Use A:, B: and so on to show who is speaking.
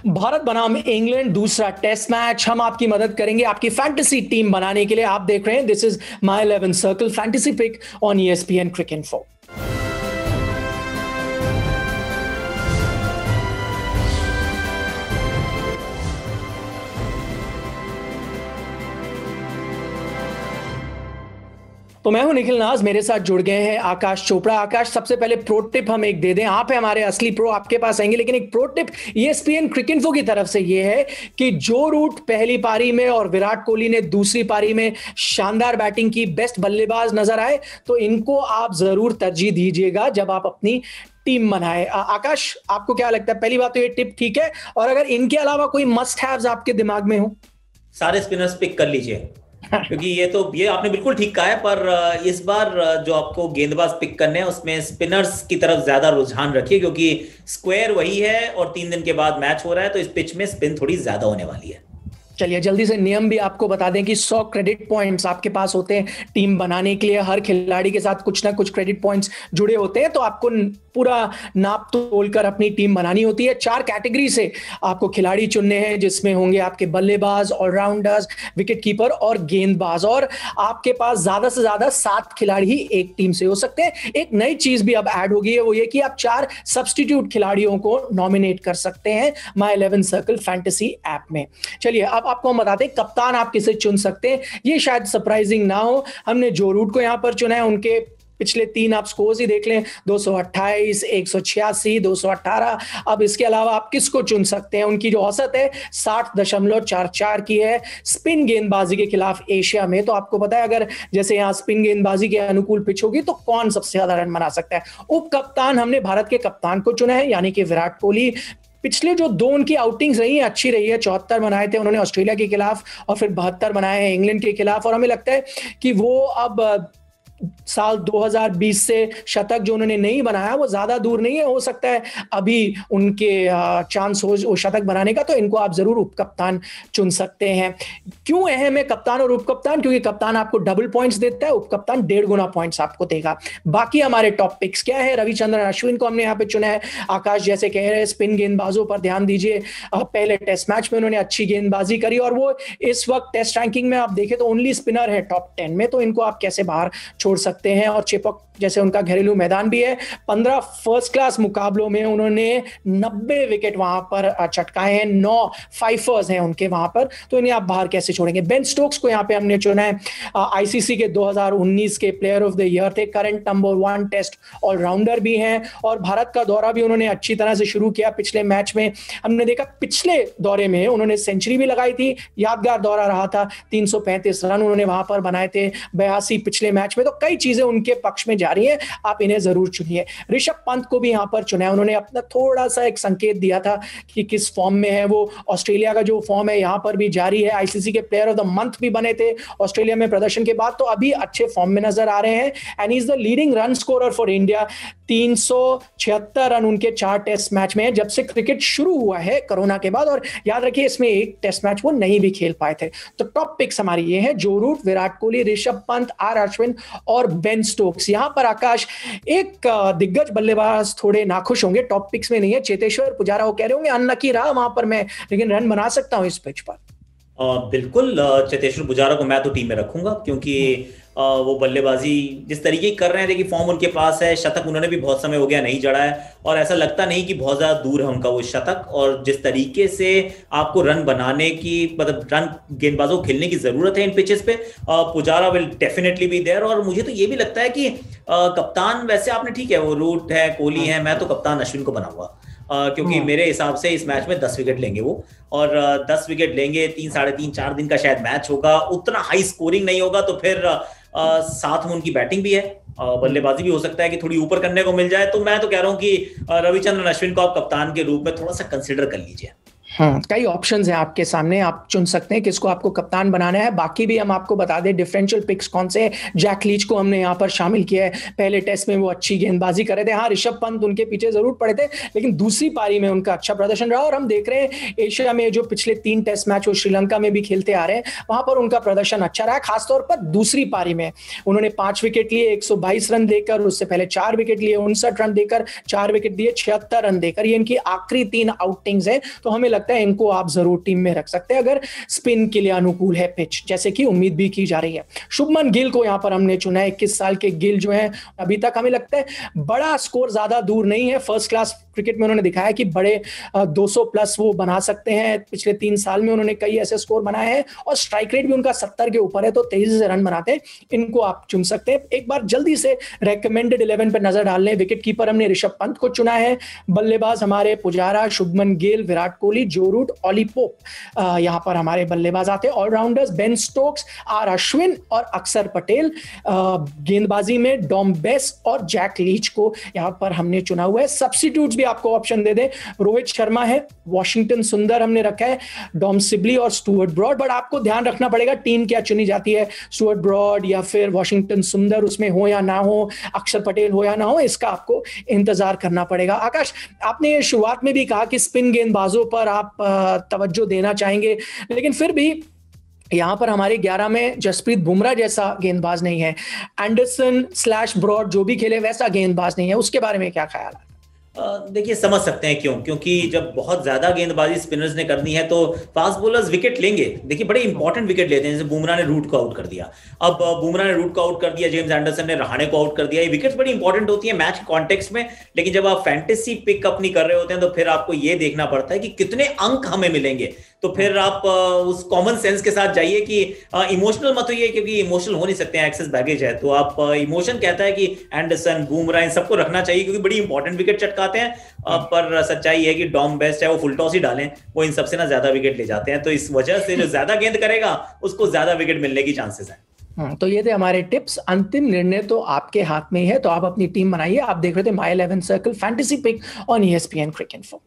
A: भारत बनाम इंग्लैंड दूसरा test match. हम आपकी मदद करेंगे आपकी फैंटेसी टीम बनाने के लिए। आप देख रहे हैं this is my 11 circle fantasy pick on ESPN Cricinfo। तो मैं हूं निखिल नाज, मेरे साथ जुड़ गए हैं आकाश चोपड़ा। आकाश, सबसे पहले प्रो टिप हम एक दे दें। आप है हमारे असली प्रो, आपके पास आएंगे, लेकिन एक प्रो टिप ESPN Cricinfo की तरफ से ये है कि जो रूट पहली पारी में और विराट कोहली ने दूसरी पारी में शानदार बैटिंग की, बेस्ट बल्लेबाज नजर आए, तो इनको आप जरूर तरजीह दीजिएगा जब आप अपनी टीम बनाए। आकाश, आपको क्या लगता है? पहली बात तो ये टिप ठीक है, और अगर इनके अलावा कोई मस्ट हैव्स आपके दिमाग में हो?
B: सारे स्पिनर्स पिक कर लीजिए, क्योंकि ये आपने बिल्कुल ठीक कहा है। पर इस बार जो आपको गेंदबाज पिक करने हैं उसमें स्पिनर्स की तरफ ज्यादा रुझान रखिए, क्योंकि स्क्वायर वही है और 3 दिन के बाद मैच हो रहा है, तो इस पिच में स्पिन थोड़ी ज्यादा होने वाली है।
A: चलिए जल्दी से नियम भी आपको बता दें कि 100 क्रेडिट पॉइंट्स आपके पास होते हैं टीम बनाने के लिए। हर खिलाड़ी के साथ कुछ ना कुछ क्रेडिट पॉइंट्स जुड़े होते हैं, तो आपको पूरा नाप तोल कर अपनी टीम बनानी होती है। 4 कैटेगरी से आपको खिलाड़ी चुनने हैं, जिसमें होंगे आपके बल्लेबाज, ऑलराउंडर्स, विकेट कीपर और गेंदबाज। और आपके पास ज्यादा से ज्यादा 7 खिलाड़ी ही एक टीम से हो सकते हैं। एक नई चीज भी अब ऐड हो गई है, वो ये कि आप 4 सब्स्टिट्यूट खिलाड़ियों को नॉमिनेट कर सकते हैं माय 11 सर्कल फैंटेसी ऐप में। चलिए अब आपको हम बताते हैं कप्तान आप किसे चुन सकते हैं। ये शायद सरप्राइजिंग ना हो, हमने जो रूट को यहां पर चुना है उनके पिछले 3 आप स्कोर्स ही देख लें, 228, 186, 218। अब इसके अलावा आप किसको चुन सकते हैं? उनकी जो औसत है 60.44 की है स्पिन गेंदबाजी के खिलाफ एशिया में। तो आपको पता है अगर जैसे यहां स्पिन गेंदबाजी के अनुकूल पिच होगी तो कौन सबसे ज्यादा रन बना सकता है। उप कप्तान हमने भारत के कप्तान को चुना है, यानी कि विराट कोहली। पिछले जो 2 उनकी आउटिंग्स रही है अच्छी रही है। 74 बनाए थे उन्होंने ऑस्ट्रेलिया के खिलाफ, और फिर 72 बनाए हैं इंग्लैंड के खिलाफ। और हमें लगता है कि वो अब साल 2020 से शतक जो उन्होंने नहीं बनाया वो ज्यादा दूर नहीं है, हो सकता है अभी उनके चांस हो वो शतक बनाने का। तो इनको आप जरूर उपकप्तान चुन सकते हैं। क्यों अहम है कप्तान और उपकप्तान? क्योंकि कप्तान आपको डबल पॉइंट्स देता है, उपकप्तान 1.5 गुना पॉइंट्स आपको देगा। बाकी हमारे टॉप पिक्स क्या है? रविचंद्रन अश्विन को हमने यहाँ पे चुना है। आकाश जैसे कह रहे हैं, स्पिन गेंदबाजों पर ध्यान दीजिए। पहले टेस्ट मैच में उन्होंने अच्छी गेंदबाजी करी, और वो इस वक्त टेस्ट रैंकिंग में आप देखें तो ओनली स्पिनर है टॉप 10 में, तो इनको आप कैसे बाहर छोड़ सकते हैं। और चेपक जैसे उनका घरेलू मैदान भी है, 15 फर्स्ट क्लास मुकाबलों में उन्होंने 90 विकेट वहां पर चटकाए हैं, 9 फाइफर्स हैं उनके वहां पर, तो इन्हें आप बाहर कैसे छोड़ेंगे? बेन स्टोक्स को यहां पे हमने चुना है। आईसीसी के 2019 के प्लेयर ऑफ द ईयर थे, करंट नंबर 1 टेस्ट ऑलराउंडर भी हैं, और भारत का दौरा भी उन्होंने अच्छी तरह से शुरू किया। पिछले मैच में हमने देखा, पिछले दौरे में उन्होंने सेंचुरी भी लगाई थी, यादगार दौरा रहा था। 335 रन उन्होंने वहां पर बनाए थे, 82 पिछले मैच में। तो कई चीजें उनके पक्ष में जा रही है, आप इन्हें जरूर चुनिए। ऋषभ पंत को भी यहां पर चुना है, उन्होंने अपना थोड़ा सा एक संकेत दिया था कि किस फॉर्म में है वो। ऑस्ट्रेलिया का जो फॉर्म है यहां पर भी जारी है, आईसीसी के प्लेयर ऑफ द मंथ भी बने थे ऑस्ट्रेलिया में प्रदर्शन के बाद, तो अभी अच्छे फॉर्म में नजर आ रहे हैं। And is the leading run scorer for India. 376 run उनके 4 टेस्ट मैच में जब से क्रिकेट शुरू हुआ है कोरोना के बाद, और याद रखिए इसमें एक टेस्ट मैच वो नहीं भी खेल पाए थे। तो टॉप पिक्स हमारी ये है, जो रूट, विराट कोहली, ऋषभ पंत, आर अश्विन और बेन स्टोक्स। यहां पर आकाश एक दिग्गज बल्लेबाज थोड़े नाखुश होंगे, टॉप पिक्स में नहीं है। चेतेश्वर पुजारा, वो कह रहे होंगे अनलकी रहा वहां पर मैं, लेकिन रन बना सकता हूं इस पिच पर।
B: बिल्कुल, चेतेश्वर पुजारा को मैं तो टीम में रखूंगा, क्योंकि वो बल्लेबाजी जिस तरीके की कर रहे हैं, देखिए फॉर्म उनके पास है, शतक उन्होंने भी बहुत समय हो गया नहीं जड़ा है, और ऐसा लगता नहीं कि बहुत ज्यादा दूर है उनका वो शतक। और जिस तरीके से आपको रन बनाने की, मतलब रन गेंदबाजों को खेलने की जरूरत है इन पिचेस पे, Pujara will definitely be there. और मुझे तो ये भी लगता है कि कप्तान, वैसे आपने ठीक है वो रूट है, कोहली है, मैं तो कप्तान अश्विन को बनाऊंगा, क्योंकि मेरे हिसाब से इस मैच में 10 विकेट लेंगे वो, और 10 विकेट लेंगे। 3, साढ़े 3, 4 दिन का शायद मैच होगा, उतना हाई स्कोरिंग नहीं होगा, तो फिर साथ में उनकी बैटिंग भी है, बल्लेबाजी भी हो सकता है कि थोड़ी ऊपर करने को मिल जाए। तो मैं तो कह रहा हूं कि रविचंद्रन अश्विन को आप कप्तान के रूप में थोड़ा सा कंसिडर कर लीजिए।
A: कई ऑप्शंस हैं आपके सामने, आप चुन सकते हैं किसको आपको कप्तान बनाना है। बाकी भी हम आपको बता दें डिफरेंशियल पिक्स कौन से। जैक लीच को हमने यहाँ पर शामिल किया है, पहले टेस्ट में वो अच्छी गेंदबाजी कर रहे थे। हाँ, ऋषभ पंत उनके पीछे जरूर पड़े थे, लेकिन दूसरी पारी में उनका अच्छा प्रदर्शन रहा। और हम देख रहे हैं एशिया में जो पिछले 3 टेस्ट मैच वो श्रीलंका में भी खेलते आ रहे हैं, वहां पर उनका प्रदर्शन अच्छा रहा। खासतौर पर दूसरी पारी में उन्होंने 5 विकेट लिए, 122 रन देकर। उससे पहले 4 विकेट लिए, 59 रन देकर, 4 विकेट दिए, 76 रन देकर। ये इनकी आखिरी 3 आउटिंग्स है। तो हमें लगता है इनको आप जरूर टीम में रख सकते हैं अगर स्पिन के लिए अनुकूल है पिच, जैसे कि उम्मीद भी की जा रही है। शुभमन गिल को यहां पर हमने चुना है। 21 साल के गिल जो है, अभी तक हमें लगता है बड़ा स्कोर ज्यादा दूर नहीं है। फर्स्ट क्लास क्रिकेट में उन्होंने दिखाया कि बड़े 200 प्लस वो बना सकते हैं। पिछले 3 साल में उन्होंने कई ऐसे स्कोर बनाए हैं और स्ट्राइक रेट भी उनका 70 के ऊपर है, तो तेजी से रन बनाते हैं। इनको आप चुन सकते हैं। एक बार जल्दी से रेकमेंडेड 11 पर नजर डाल लें। विकेट कीपर हमने ऋषभ पंत को चुना है। बल्लेबाज हमारे पुजारा, शुभमन गिल, विराट कोहली, जो रूट, ऑली पोप यहां पर हमारे बल्लेबाज आते हैं। Allrounders Ben Stokes, R Ashwin और अक्षर पटेल। गेंदबाजी में डॉम बेस और जैक लीच को यहां पर हमने चुना हुआ है। सब्स्टिट्यूट्स भी आपको ऑप्शन दे दें, रोहित शर्मा है, वॉशिंगटन सुंदर हमने रखा है, डॉम सिबली और स्टुअर्ट ब्रॉड। बट आपको ध्यान रखना पड़ेगा टीम क्या चुनी जाती है, स्टुअर्ट ब्रॉड या फिर वॉशिंगटन सुंदर उसमें हो या ना हो, अक्षर पटेल हो या ना हो, इसका आपको इंतजार करना पड़ेगा। आकाश, आपने शुरुआत में भी कहा कि स्पिन गेंदबाजों पर आप तवज्जो देना चाहेंगे, लेकिन फिर भी यहां पर हमारे 11 में जसप्रीत बुमराह जैसा गेंदबाज नहीं है। एंडरसन स्लैश ब्रॉड जो भी खेले वैसा गेंदबाज नहीं है, उसके बारे में क्या ख्याल है?
B: देखिए, समझ सकते हैं क्यों, क्योंकि जब बहुत ज्यादा गेंदबाजी स्पिनर्स ने करनी है तो फास्ट बॉलर्स विकेट लेंगे। देखिए, बड़े इंपॉर्टेंट विकेट लेते हैं, जैसे बुमराह ने रूट को आउट कर दिया, अब बुमराह ने रूट को आउट कर दिया, जेम्स एंडरसन ने रहाणे को आउट कर दिया। ये विकेट्स बड़ी इंपॉर्टेंट होती है मैच कॉन्टेक्स्ट में। लेकिन जब आप फैंटेसी पिक अपनी कर रहे होते हैं तो फिर आपको ये देखना पड़ता है कि कितने अंक हमें मिलेंगे। तो फिर आप उस कॉमन सेंस के साथ जाइए कि इमोशनल मत होइए, क्योंकि इमोशनल हो नहीं सकते हैं, एक्सेस बैगेज है। तो आप इमोशन कहता है कि एंडरसन, बुमराह, इन सबको रखना चाहिए क्योंकि बड़ी इंपॉर्टेंट विकेट चटकाते हैं। पर सच्चाई है कि डॉम बेस्ट है, वो फुल टॉस ही डालें, वो इन सबसे ना ज्यादा विकेट ले जाते हैं। तो इस वजह से जो ज्यादा गेंद करेगा उसको ज्यादा विकेट मिलने की चांसेस है।
A: तो ये थे हमारे टिप्स। अंतिम निर्णय तो आपके हाथ में ही है, तो आप अपनी टीम बनाइए। आप देख रहे थे my 11 circle fantasy pick on ESPN Crick info.